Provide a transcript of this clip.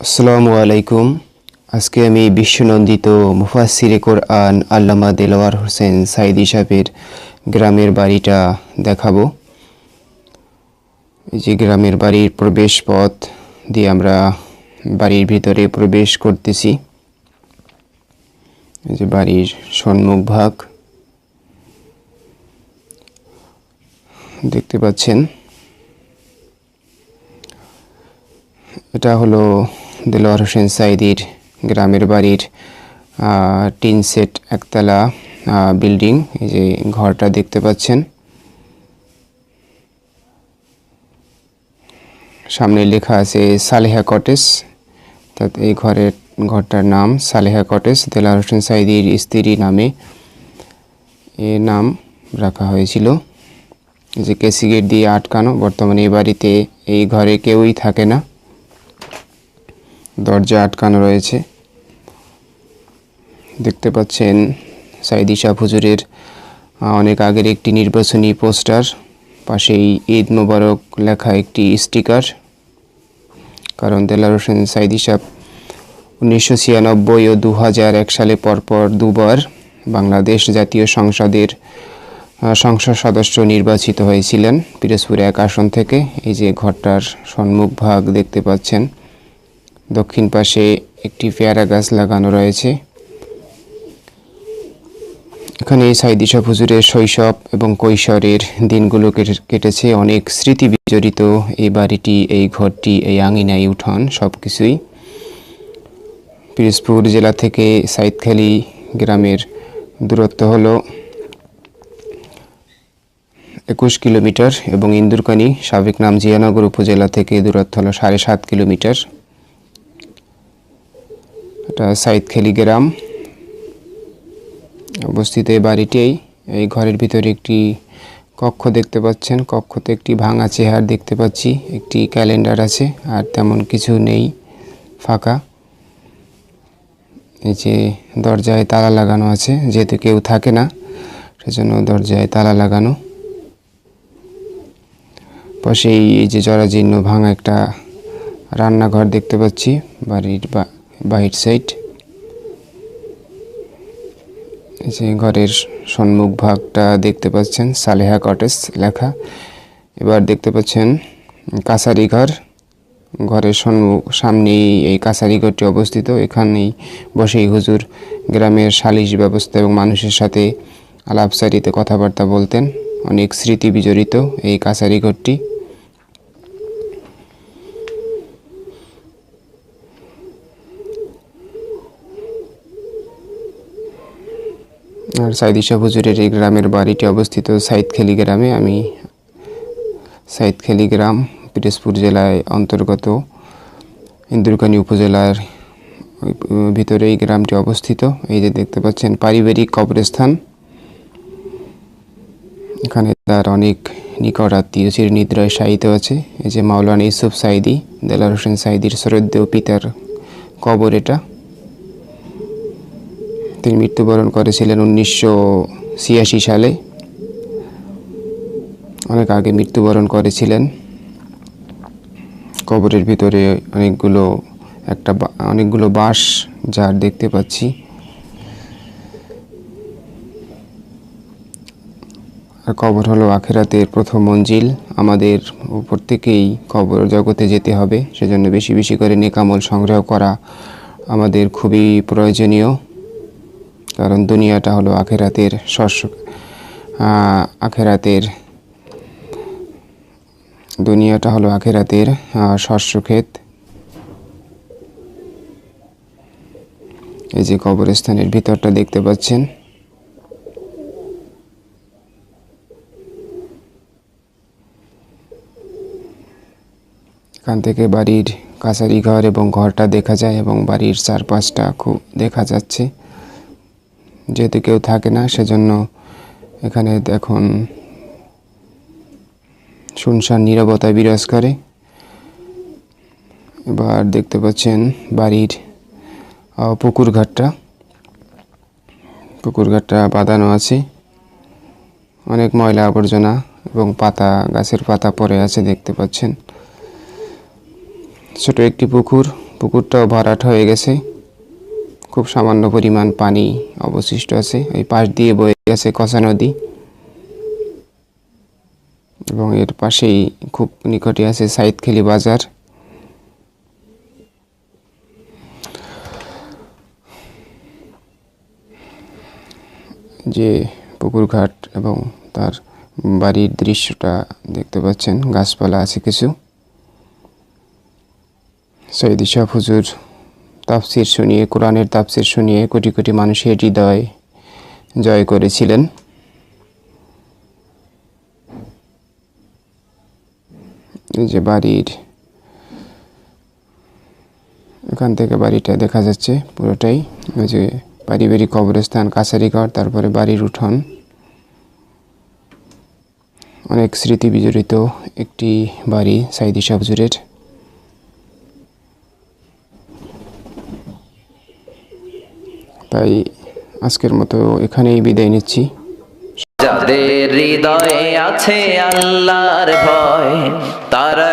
আসসালামু আলাইকুম। আজকে আমি বিশ্বনন্দিত মুফাসসিরে কোরআন আল্লামা দেলোয়ার হোসেন সাঈদী সাহেবের গ্রামের বাড়িটা দেখাবো। এই যে গ্রামের বাড়ির প্রবেশ পথ দিয়ে আমরা বাড়ির ভিতরে প্রবেশ করতেছি। এই যে বাড়ির সম্মুখ ভাগ দেখতে পাচ্ছেন। এটা হলো দেলোয়ার হোসেন সাঈদীর গ্রামের বাড়ির টিন সেট একতলা বিল্ডিং। এই যে ঘরটা দেখতে পাচ্ছেন, সামনে লেখা আছে সালেহা কটেজ। অর্থাৎ এই ঘরটার নাম সালেহা কটেজ। দেলোয়ার হোসেন সাঈদীর স্ত্রী নামে এ নাম রাখা হয়েছিল। যে কেসি গেট দিয়ে আটকানো। বর্তমানে এই বাড়িতে এই ঘরে কেউই থাকে না, দরজা আটকানো রয়েছে। দেখতে পাচ্ছেন সাঈদী সাহেব হুজুরের অনেক আগের একটি নির্বাচনী পোস্টার, পাশেই ঈদ মোবারক লেখা একটি স্টিকার। কারণ দেলোয়ার হোসেন সাঈদী সাহেব 1996 ও 2001 সালে পরপর দুবার বাংলাদেশ জাতীয় সংসদের সংসদ সদস্য নির্বাচিত হয়েছিলেন পিরোজপুর 1 আসন থেকে। এই যে ঘরটার সম্মুখ ভাগ দেখতে পাচ্ছেন। দক্ষিণ পাশে একটি পেয়ারা গাছ লাগানো রয়েছে। এখানে সাঈদী সাহেব হুজুরের শৈশব এবং কৈশোরের দিনগুলো কেটেছে। অনেক স্মৃতি বিজড়িত এই বাড়িটি, এই ঘরটি, এই আঙিনাই উঠান সবকিছুই। পিরোজপুর জেলা থেকে সাঈদখালী গ্রামের দূরত্ব হলো 21 কিলোমিটার এবং ইন্দুরকানী সাবেক নাম জিয়ানগর উপজেলা থেকে দূরত্ব হলো 7.5 কিলোমিটার। এটা সাঈদখালী গ্রাম অবস্থিত এই বাড়িটি। এই ঘরের ভিতরে একটি কক্ষ দেখতে পাচ্ছেন। কক্ষতে একটি ভাঙা চেয়ার দেখতে পাচ্ছি, একটি ক্যালেন্ডার আছে, আর তেমন কিছু নেই, ফাঁকা। এই যে দরজায় তালা লাগানো আছে, যেহেতু কেউ থাকে না সেজন্য দরজায় তালা লাগানো। পাশেই এই যে জরাজীর্ণ ভাঙা একটা রান্নাঘর দেখতে পাচ্ছি বাড়ির বাহির সাইড। এই যে ঘরের সম্মুখ ভাগটা দেখতে পাচ্ছেন সালেহা কটেজ লেখা। এবার দেখতে পাচ্ছেন কাছারি ঘর। ঘরের সামনেই এই কাছারি ঘরটি অবস্থিত। এখানেই বসেই হুজুর গ্রামের সালিশ ব্যবস্থা এবং মানুষের সাথে আলাপচারিতে কথাবার্তা বলতেন। অনেক স্মৃতি বিজড়িত এই কাছারি ঘরটি। আর সাঈদী সাহেব হুজুরের এই গ্রামের বাড়িটি অবস্থিত সাঈদখালী গ্রামে। আমি সাঈদখালী গ্রাম পিরোজপুর জেলায় অন্তর্গত, ইন্দুরকানী উপজেলার ভিতরে এই গ্রামটি অবস্থিত। এই যে দেখতে পাচ্ছেন পারিবারিক কবরস্থান। এখানে তার অনেক নিকট আত্মীয় চিরনিদ্রায় শায়িত আছে। এই যে মাওলানা ইউসুফ সাঈদী, দেলোয়ার হোসেন সাঈদীর শ্রদ্ধেয় পিতার কবর এটা। তিনি মৃত্যুবরণ করেছিলেন 1986 সালে, অনেক আগে মৃত্যুবরণ করেছিলেন। কবরের ভিতরে অনেকগুলো বাঁশ ঝাড় দেখতে পাচ্ছি। আর কবর হলো আখিরাতের প্রথম মঞ্জিল। আমাদের প্রত্যেকেই কবর জগতে যেতে হবে, সেজন্য বেশি বেশি করে নেকামল সংগ্রহ করা আমাদের খুবই প্রয়োজনীয়। কারণ দুনিয়াটা হলো আখিরাতের শস্যক্ষেত। এই যে কবরস্থানের ভিতরটা দেখতে পাচ্ছেন। এখান থেকে বাড়ির কাছারি ঘর এবং ঘরটা দেখা যায় এবং বাড়ির চারপাশটা খুব দেখা যাচ্ছে। যেহেতু কেউ থাকে না সেজন্য এখানে এখন শুনশান নীরবতা বিরাজ করে। এবার দেখতে পাচ্ছেন বাড়ির পুকুর ঘাটটা বাঁধানো আছে। অনেক ময়লা আবর্জনা এবং গাছের পাতা পড়ে আছে দেখতে পাচ্ছেন। ছোট একটি পুকুর, পুকুরটাও ভরাট হয়ে গেছে, খুব সামান্য পরিমাণ পানি অবশিষ্ট আছে। এই পাশ দিয়ে বয়ে গেছে কসা নদী এবং এর পাশেই খুব নিকটে আছে সাইদখালী বাজার। যে পুকুরঘাট এবং তার বাড়ির দৃশ্যটা দেখতে পাচ্ছেন, গাছপালা আছে কিছু। সৈয়দ ইশাক হুজুর তাফসির শুনিয়ে, কোরআনের তাফসির শুনিয়ে কোটি কোটি মানুষের হৃদয় জয় করেছিলেন। এই যে বাড়ির, এখান থেকে বাড়িটা দেখা যাচ্ছে পুরোটাই। ওই যে পারিবারিক কবরস্থান, কাছারিঘর, তারপরে বাড়ির উঠোন। অনেক স্মৃতি বিজড়িত একটি বাড়ি সৈয়দ ইশাক হুজুরের। তাই আজকের মতো এখানেই বিদায় নিচ্ছি। যাদের হৃদয়ে আছে আল্লাহর ভয়, তারা